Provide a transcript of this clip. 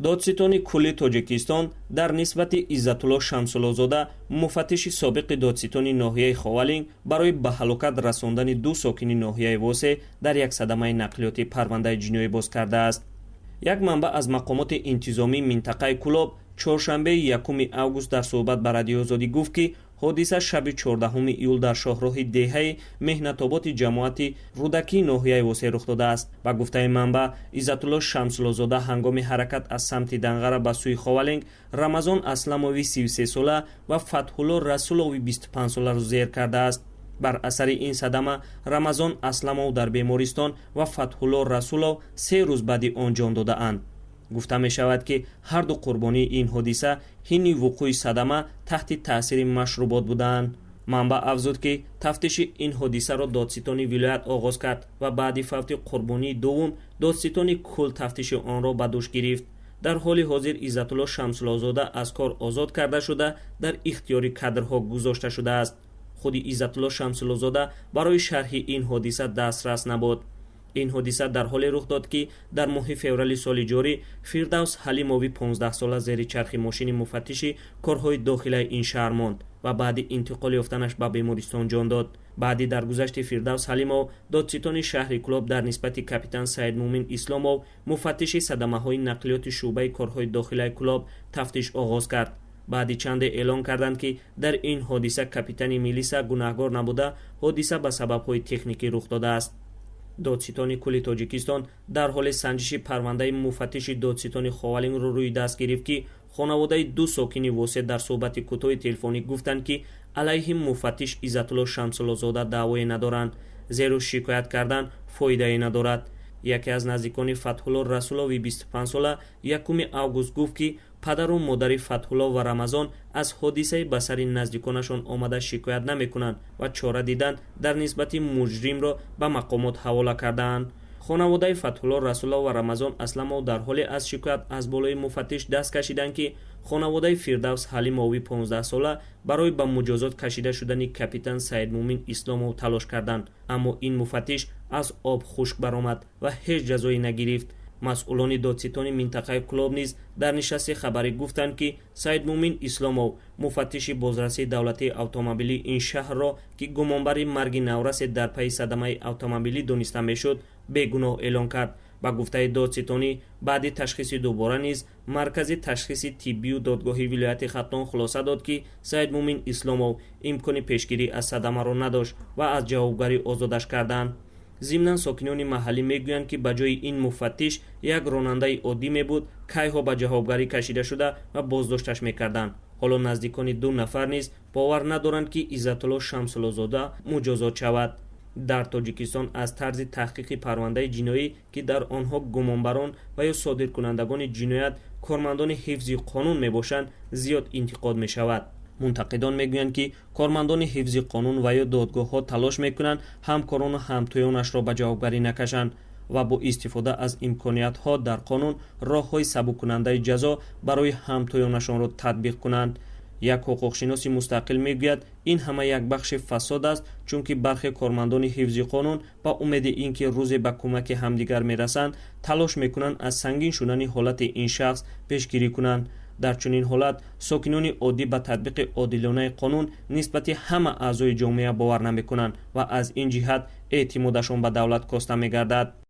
додситони кулли Тоҷикистон дар нисбати Иззатулло Шамсуллозода муфаттиши собиқи додситони ноҳияи Ховалинг барои ба ҳалокат расондани ду сокини ноҳияи Восеъ дар як садамаи нақлиётӣ парвандаи ҷиноӣ боз кардааст. Як манбаъ аз мақомоти интизомии минтақаи Кулоб чоршанбеи 1 август дар суҳбат ба радиои Озодӣ гуфт ки ҳодиса шаби 14 июл дар шоҳроҳи деҳаи меҳнатоботи ҷамоати рӯдакии ноҳияи Восеъ рух додааст. Ба гуфтаи манбаъ, Иззатулло Шамсуллозода ҳангоми ҳаракат аз самти Данғара ба сӯи Ховалинг Рамазон Асламови 33 сола ва Фатҳулло Расулови 25 соларо зер кардааст. бар асари ин садама Рамазон Асламов дар бемористон ва Фатҳулло Расулов 3 рӯз баъди он ҷон додаанд. гуфта мешавад ки ҳарду қурбонии ин ҳодиса ҳини вуқӯи садама таҳти таъсири машрубот буданд. манбаъ афзуд ки тафтиши ин ҳодисаро Додситони вилоят оғоз кард ва баъди фавти қурбонии дуввум Додситони кул тафтиши онро ба дӯш гирифт. дар ҳоли ҳозир Иззатулло Шамсуллозода аз кор озод карда шуда дар ихтиёри кадрҳо гузошта шудааст. худи Иззатулло Шамсуллозода барои шарҳи ин ҳодиса дастрас набуд. ин ҳодиса дар ҳоле рух дод ки дар моҳи феврали соли ҷорӣ Фирдавс Ҳалимови 15 сола зери чархи мошини муфаттиши корҳои дохилаи ин шаҳр монд ва баъди интиқоли ёфтанаш ба бемористон ҷон дод. баъди даргузашти Фирдавс Ҳалимов, Додситони шаҳри Кулоб дар нисбати капитан Саидмӯмин Исломов, муфаттиши садамаҳои нақлиёти шуъбаи корҳои дохилаи Кулоб тафтиш оғоз кард. баъди чанде эълон карданд ки дар ин ҳодиса капитани милиса гунаҳгор набуда, ҳодиса ба сабабҳои техникӣ рух додааст. Додситони кулли Тоҷикистон дар ҳоли санҷиши парвандаи муфаттиши Додситони Ховалингро рӯи даст гирифт ки хонаводаи ду сокини Восеъ дар суҳбати кӯтоҳи телефонӣ гуфтанд ки алайҳи муфаттиш Иззатулло Шамсуллозода даъвое надоранд, зеро шикоят кардан фоидае надорад. яке аз наздикони Фатҳулло Расулови 25 сола 1 август гуфт ки падару модари Фатҳулло ва Рамазон аз ҳодисаи ба сари наздиконашон омада шикоят намекунанд ва чора дидан дар нисбати муҷримро ба мақомот ҳавола кардаанд. хонаводаи Фатҳулло Расулов ва Рамазон Асламов дар ҳоле аз шикоят аз болои муфаттиш даст кашиданд ки хонаводаи Фирдавс Ҳалимови 15 сола барои ба муҷозот кашида шудани капитан Саидмӯмин Исломов талош карданд, аммо ин муфаттиш аз об хушк баромад ва ҳеҷ ҷазое нагирифт. масъулони Додситони минтақаи Кулоб низ дар нишасти хабарӣ гуфтанд ки Саидмӯмин Исломов, муфаттиши бозрасии давлатии автомобилии ин шаҳрро ки гумонбари марги наврасе дар пайи садамаи автомобилӣ дониста мешуд, бегуноҳ эълон кард. ба гуфтаи Додситонӣ, баъди ташхиси дубора низ маркази ташхиси тиббию додгоҳи вилояти Хаттон хулоса дод ки Саидмӯмин Исломов имкони пешгирӣ аз садамаро надошт ва аз ҷавобгарӣ озодаш карданд. зимнан сокинони маҳаллӣ мегӯянд ки ба ҷои ин муфаттиш як ронандаи оддӣ мебуд, кайҳо ба ҷавобгарӣ кашида шуда ва боздошташ мекарданд. ҳоло наздикони 2 нафар низ бовар надоранд ки Иззатулло Шамсуллозода муҷозот шавад. дар Тоҷикистон аз тарзи таҳқиқи парвандаи ҷиноӣ ки дар онҳо гумонбарон ва ё содиркунандагони ҷиноят кормандони ҳифзи қонун мебошанд, зиёд интиқод мешавад. мунтақидон мегӯянд ки кормандони ҳифзи қонун ва ё додгоҳҳо талош мекунанд ҳамкорону ҳамтоёнашро ба ҷавобгарӣ накашанд ва бо истифода аз имкониятҳо дар қонун роҳҳои сабуккунандаи ҷазо барои ҳамтоёнашонро татбиқ кунанд. як ҳуқуқшиноси мустақил мегӯяд ин ҳама як бахши фасод аст, чунки бархе кормандони ҳифзи қонун ба умеди ин ки рӯзе ба кӯмаки ҳамдигар мерасанд, талош мекунанд аз сангин шудани ҳолати ин шахс пешгирӣ кунанд. дар чунин ҳолат сокинони оддӣ ба татбиқи одилонаи қонун нисбати ҳама аъзои ҷомеа бовар намекунанд ва аз ин ҷиҳат эътимодашон ба давлат коста мегардад.